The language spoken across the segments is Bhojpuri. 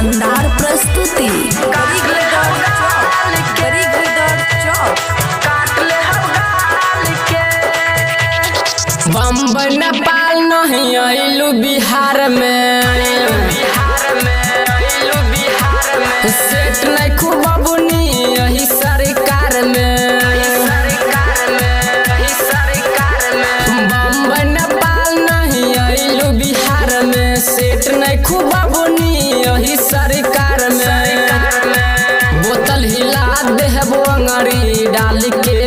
शानदार प्रस्तुति। बम्बई नेपाल नहीं आइलू बिहार में सेट नहीं खूब बुनी यही सरकार में बम्बई नेपाल नहीं आइलू बिहार में सेट नहीं खूब बुनी यही सरकार में बोतल हिला देहबो अंगरी डाल के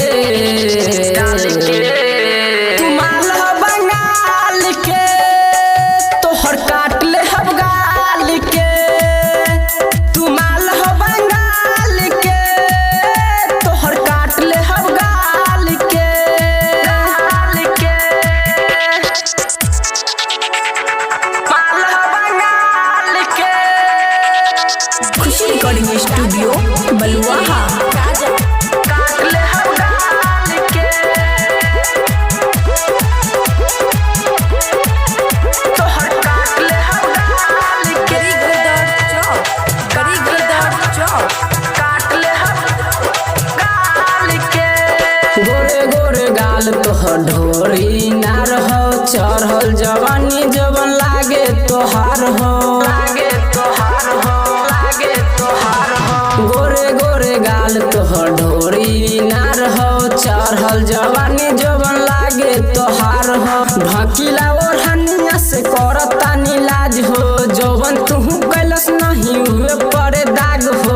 खुशी रिकॉर्डिंग स्टूडियो बलुआहा। गोरे गोरे गाल तोहर ढोरी ना रहो चढ़ल जवानी जवन लागे तोहार हो गोरे गोरे गाल तोहर ढोरी ना रहो चढ़ल जवानी जवन लागे तोहार हो ढकीला ओढ़निया से करता नीलाज हो जवन तुहू कैलस नहीं हुए पड़े दाग हो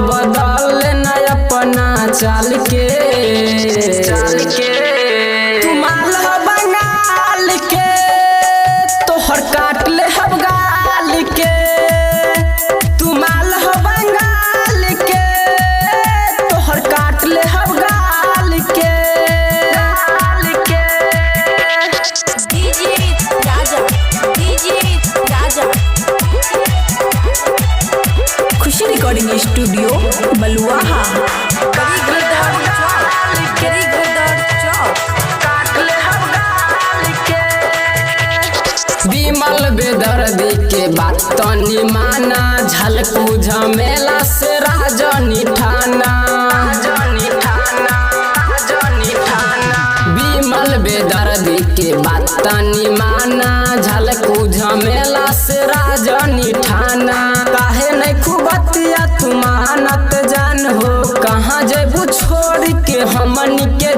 बदल लेना अपना चाल के तुमाल हो बंगाल के तोहर काट ले हम गाल के तुमाल हो बंगाल के तोहर काट ले हम गाल के खुशी रिकॉर्डिंग स्टूडियो बलुआहा। विमल बेदर्दी के बात तनी माना झलकू झमेला से राजनी ठाना विमल बेदर्दी के बात तनी माना झलकू झमेला से राजनी ठाना काहे नहीं खूबतिया तू मानत जान हो कहाँ जेबू छोड़ के हमनी के